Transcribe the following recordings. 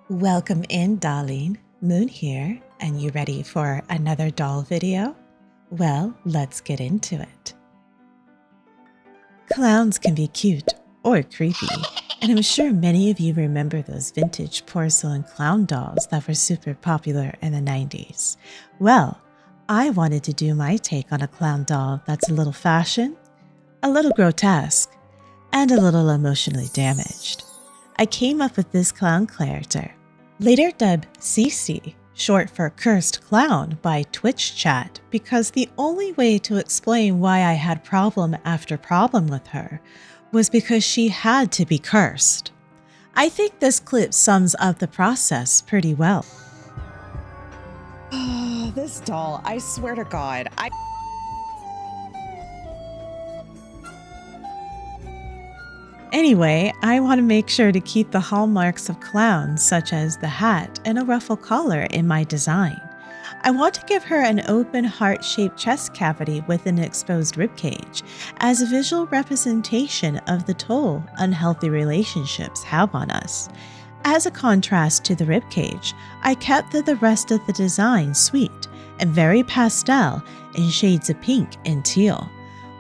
Welcome in, darling. Moon here, and you ready for another doll video? Well, let's get into it. Clowns can be cute or creepy, and I'm sure many of you remember those vintage porcelain clown dolls that were super popular in the 90s. Well, I wanted to do my take on a clown doll that's a little fashion, a little grotesque, and a little emotionally damaged. I came up with this clown character, later dubbed CeeCee, short for Cursed Clown, by Twitch chat, because the only way to explain why I had problem after problem with her was because she had to be cursed. I think this clip sums up the process pretty well. This doll, I swear to God, Anyway, I want to make sure to keep the hallmarks of clowns, such as the hat and a ruffle collar, in my design. I want to give her an open heart-shaped chest cavity with an exposed ribcage as a visual representation of the toll unhealthy relationships have on us. As a contrast to the ribcage, I kept the rest of the design sweet and very pastel in shades of pink and teal.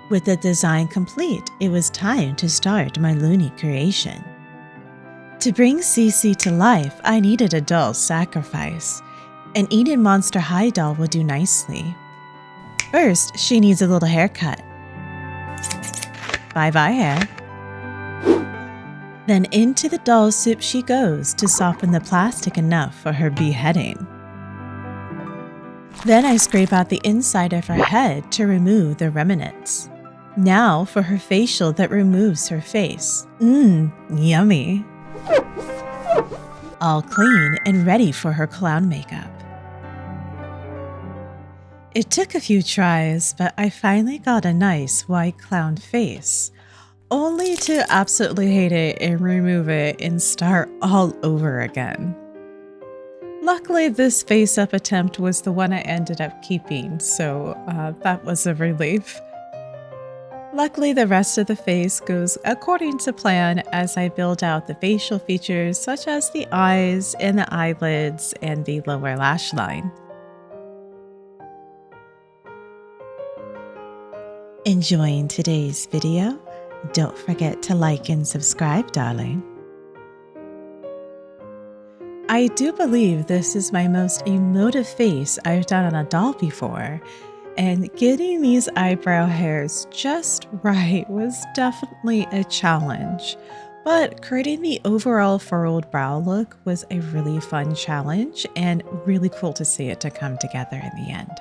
With the design complete, it was time to start my loony creation. To bring CeeCee to life, I needed a doll sacrifice. An Eden Monster High doll will do nicely. First, she needs a little haircut. Bye-bye hair. Then into the doll soup she goes to soften the plastic enough for her beheading. Then I scrape out the inside of her head to remove the remnants. Now for her facial that removes her face. Yummy. All clean and ready for her clown makeup. It took a few tries, but I finally got a nice white clown face, only to absolutely hate it and remove it and start all over again. Luckily, this face-up attempt was the one I ended up keeping, so that was a relief. Luckily, the rest of the face goes according to plan as I build out the facial features such as the eyes and the eyelids and the lower lash line. Enjoying today's video? Don't forget to like and subscribe, darling. I do believe this is my most emotive face I've done on a doll before, and getting these eyebrow hairs just right was definitely a challenge. But creating the overall furrowed brow look was a really fun challenge and really cool to see it to come together in the end.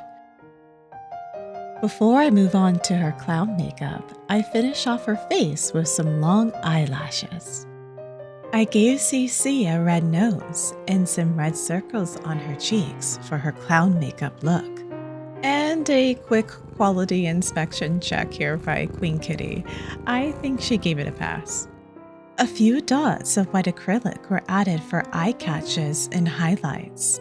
Before I move on to her clown makeup, I finish off her face with some long eyelashes. I gave CeeCee a red nose and some red circles on her cheeks for her clown makeup look. And a quick quality inspection check here by Queen Kitty. I think she gave it a pass. A few dots of white acrylic were added for eye catches and highlights.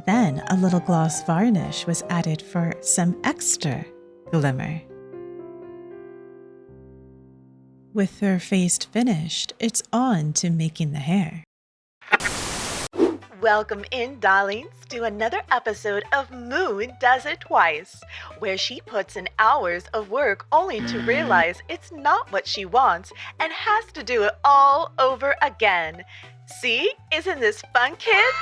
Then a little gloss varnish was added for some extra glimmer. With her face finished, it's on to making the hair. Welcome in, darlings, to another episode of Moon Does It Twice, where she puts in hours of work only to realize it's not what she wants and has to do it all over again. See? Isn't this fun, kids?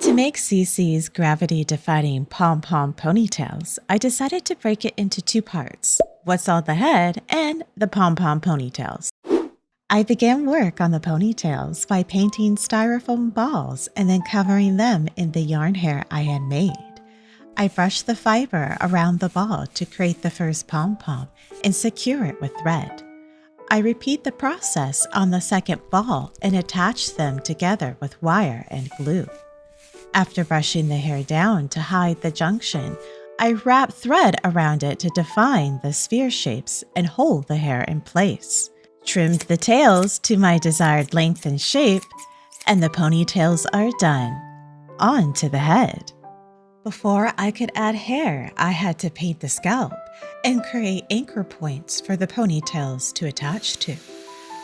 To make CeeCee's gravity-defying pom-pom ponytails, I decided to break it into two parts: what's on the head and the pom-pom ponytails. I began work on the ponytails by painting styrofoam balls and then covering them in the yarn hair I had made. I brushed the fiber around the ball to create the first pom-pom and secure it with thread. I repeat the process on the second ball and attach them together with wire and glue. After brushing the hair down to hide the junction, I wrap thread around it to define the sphere shapes and hold the hair in place. Trimmed the tails to my desired length and shape, and the ponytails are done. On to the head. Before I could add hair, I had to paint the scalp and create anchor points for the ponytails to attach to.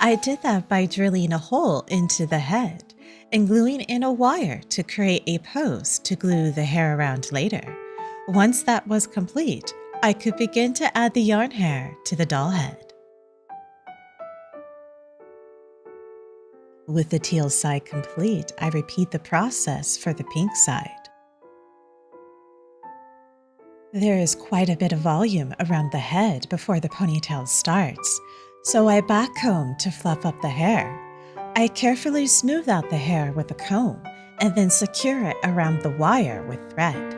I did that by drilling a hole into the head and gluing in a wire to create a post to glue the hair around later. Once that was complete, I could begin to add the yarn hair to the doll head. With the teal side complete, I repeat the process for the pink side. There is quite a bit of volume around the head before the ponytail starts, so I backcomb to fluff up the hair. I carefully smooth out the hair with a comb and then secure it around the wire with thread.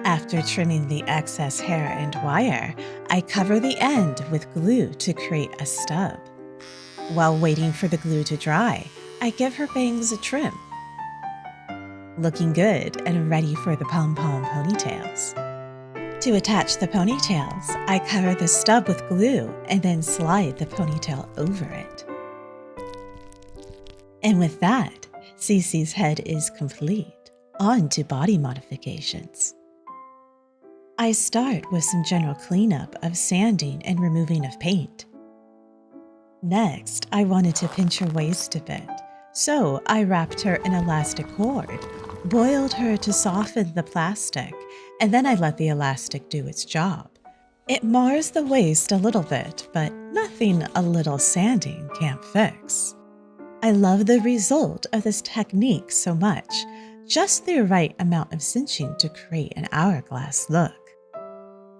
After trimming the excess hair and wire, I cover the end with glue to create a stub. While waiting for the glue to dry, I give her bangs a trim. Looking good and ready for the pom-pom ponytails. To attach the ponytails, I cover the stub with glue and then slide the ponytail over it. And with that, CeeCee's head is complete. On to body modifications. I start with some general cleanup of sanding and removing of paint. Next, I wanted to pinch her waist a bit, so I wrapped her in elastic cord, boiled her to soften the plastic, and then I let the elastic do its job. It mars the waist a little bit, but nothing a little sanding can't fix. I love the result of this technique so much, just the right amount of cinching to create an hourglass look.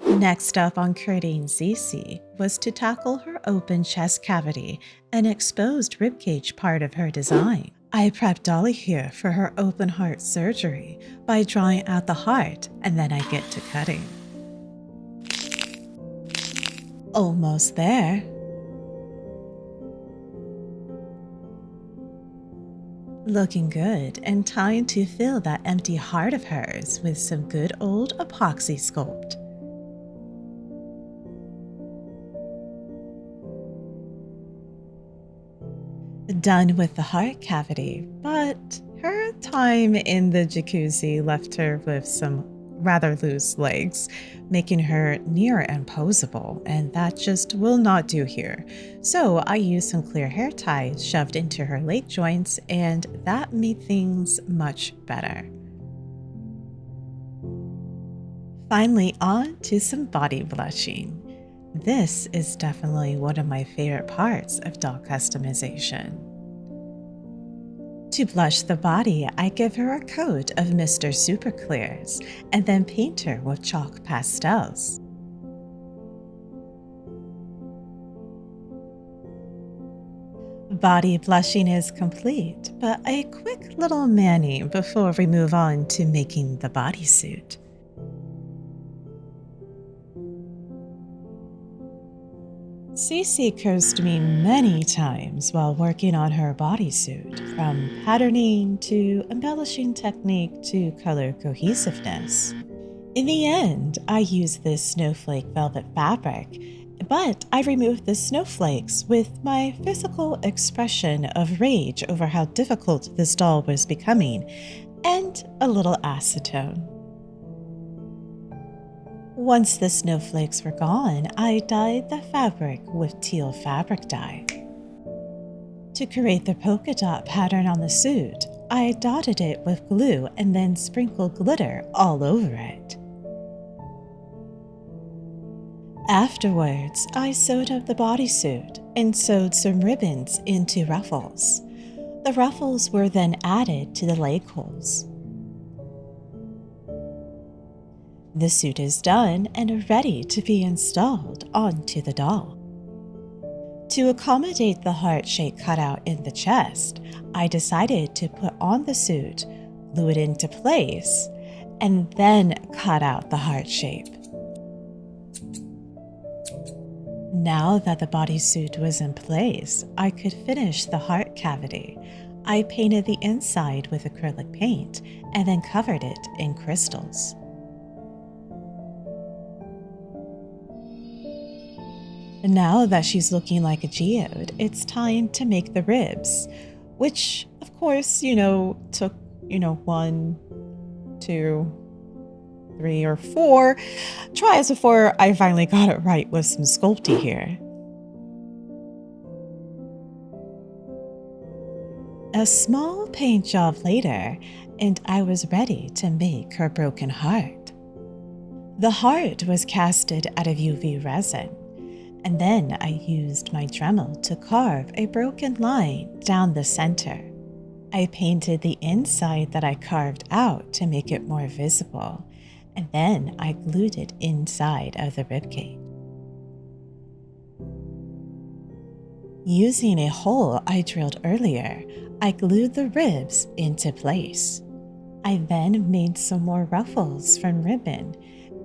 Next up on creating CeeCee was to tackle her open chest cavity and exposed ribcage part of her design. I prepped Dolly here for her open heart surgery by drawing out the heart, and then I get to cutting. Almost there. Looking good and time to fill that empty heart of hers with some good old epoxy sculpt. Done with the heart cavity, but her time in the jacuzzi left her with some rather loose legs, making her near imposable, and that just will not do here. So I used some clear hair ties shoved into her leg joints, and that made things much better. Finally, on to some body blushing. This is definitely one of my favorite parts of doll customization. To blush the body, I give her a coat of Mr. Super Clears and then paint her with chalk pastels. Body blushing is complete, but a quick little mani before we move on to making the bodysuit. CeeCee cursed me many times while working on her bodysuit, from patterning to embellishing technique to color cohesiveness. In the end, I used this snowflake velvet fabric, but I removed the snowflakes with my physical expression of rage over how difficult this doll was becoming, and a little acetone. Once the snowflakes were gone, I dyed the fabric with teal fabric dye. To create the polka dot pattern on the suit, I dotted it with glue and then sprinkled glitter all over it. Afterwards, I sewed up the bodysuit and sewed some ribbons into ruffles. The ruffles were then added to the leg holes. The suit is done and ready to be installed onto the doll. To accommodate the heart-shaped cutout in the chest, I decided to put on the suit, glue it into place, and then cut out the heart shape. Now that the bodysuit was in place, I could finish the heart cavity. I painted the inside with acrylic paint and then covered it in crystals. Now that she's looking like a geode, it's time to make the ribs, which, of course, took, 1, 2, 3, or 4 tries before I finally got it right with some sculpty here. A small paint job later, and I was ready to make her broken heart. The heart was casted out of UV resin, and then I used my Dremel to carve a broken line down the center. I painted the inside that I carved out to make it more visible, and then I glued it inside of the ribcage. Using a hole I drilled earlier, I glued the ribs into place. I then made some more ruffles from ribbon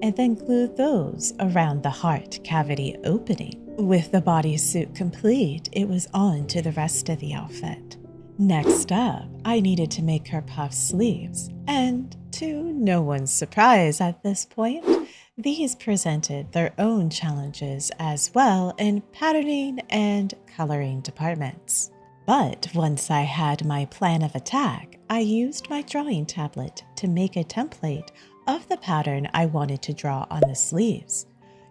and then glued those around the heart cavity opening. With the bodysuit complete, it was on to the rest of the outfit. Next up, I needed to make her puff sleeves, and to no one's surprise at this point, these presented their own challenges as well in patterning and coloring departments. But once I had my plan of attack, I used my drawing tablet to make a template of the pattern I wanted to draw on the sleeves.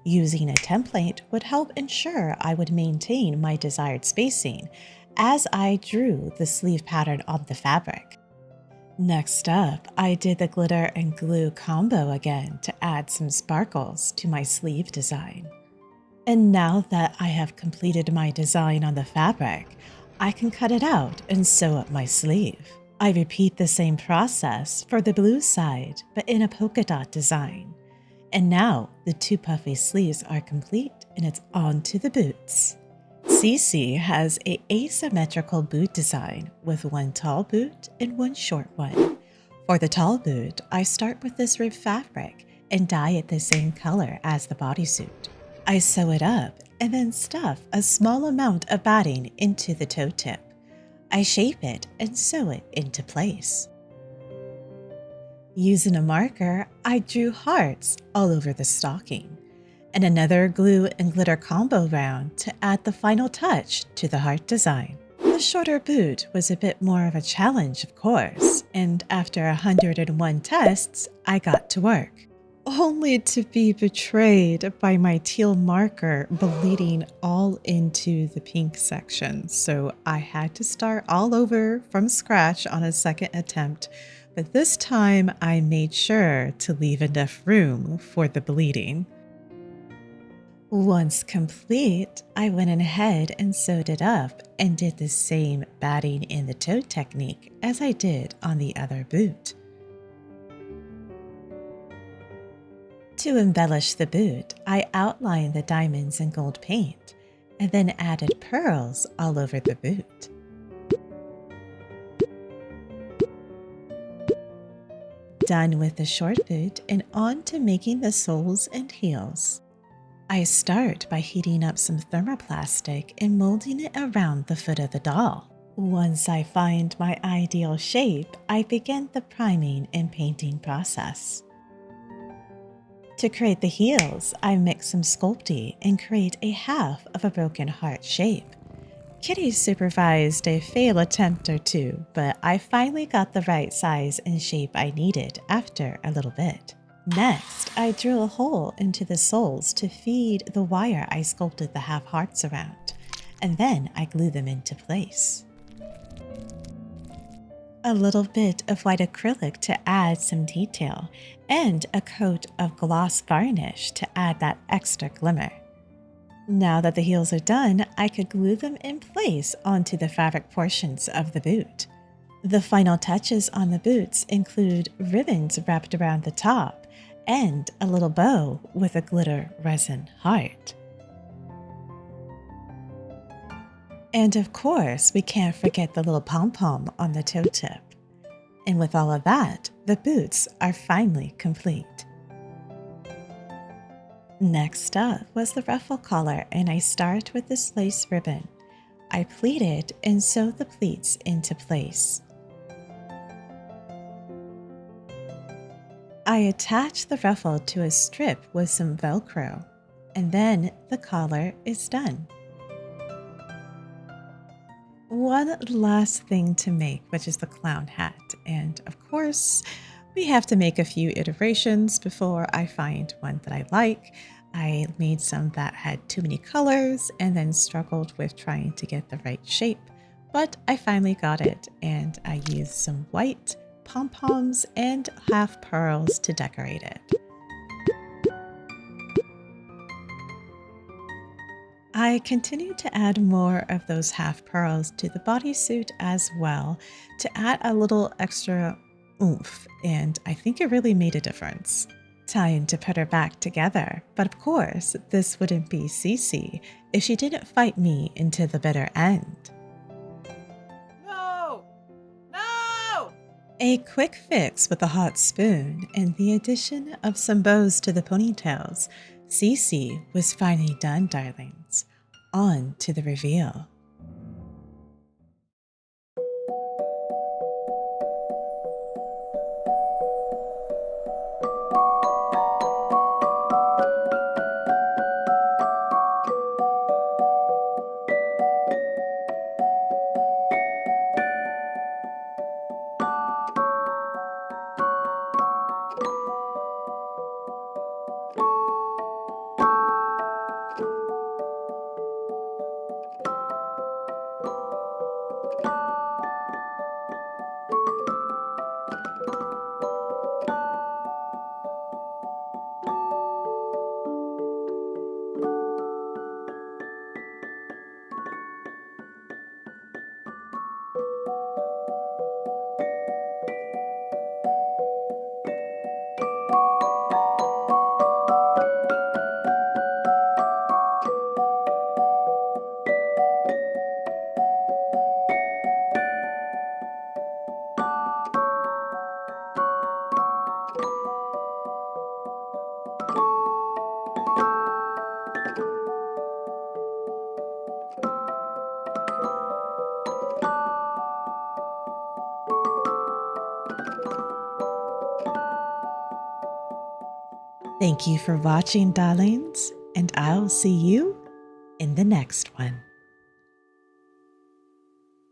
Using a template would help ensure I would maintain my desired spacing as I drew the sleeve pattern on the fabric. Next up, I did the glitter and glue combo again to add some sparkles to my sleeve design. And now that I have completed my design on the fabric, I can cut it out and sew up my sleeve. I repeat the same process for the blue side, but in a polka dot design. And now the two puffy sleeves are complete and it's on to the boots. CeeCee has an asymmetrical boot design with one tall boot and one short one. For the tall boot, I start with this rib fabric and dye it the same color as the bodysuit. I sew it up and then stuff a small amount of batting into the toe tip. I shape it and sew it into place. Using a marker, I drew hearts all over the stocking, and another glue and glitter combo round to add the final touch to the heart design. The shorter boot was a bit more of a challenge, of course, and after 101 tests, I got to work. Only to be betrayed by my teal marker bleeding all into the pink section, so I had to start all over from scratch on a second attempt, but this time I made sure to leave enough room for the bleeding. Once complete, I went ahead and sewed it up and did the same batting in the toe technique as I did on the other boot. To embellish the boot, I outlined the diamonds in gold paint and then added pearls all over the boot. Done with the short boot and on to making the soles and heels. I start by heating up some thermoplastic and molding it around the foot of the doll. Once I find my ideal shape, I begin the priming and painting process. To create the heels, I mix some Sculpey and create a half of a broken heart shape. Kitty supervised a fail attempt or two, but I finally got the right size and shape I needed after a little bit. Next, I drill a hole into the soles to feed the wire I sculpted the half hearts around, and then I glue them into place. A little bit of white acrylic to add some detail, and a coat of gloss varnish to add that extra glimmer. Now that the heels are done, I could glue them in place onto the fabric portions of the boot. The final touches on the boots include ribbons wrapped around the top and a little bow with a glitter resin heart. And of course, we can't forget the little pom-pom on the toe tip. And with all of that, the boots are finally complete. Next up was the ruffle collar, and I start with this lace ribbon. I pleat it and sew the pleats into place. I attach the ruffle to a strip with some Velcro, and then the collar is done. One last thing to make, which is the clown hat, and of course, we have to make a few iterations before I find one that I like. I made some that had too many colors and then struggled with trying to get the right shape, but I finally got it, and I used some white pom-poms and half pearls to decorate it. I continued to add more of those half pearls to the bodysuit as well to add a little extra oomph, and I think it really made a difference. Time to put her back together, but of course, this wouldn't be CeeCee if she didn't fight me into the bitter end. No! No! A quick fix with a hot spoon and the addition of some bows to the ponytails, CeeCee was finally done, darlings. On to the reveal. Thank you for watching, darlings, and I'll see you in the next one.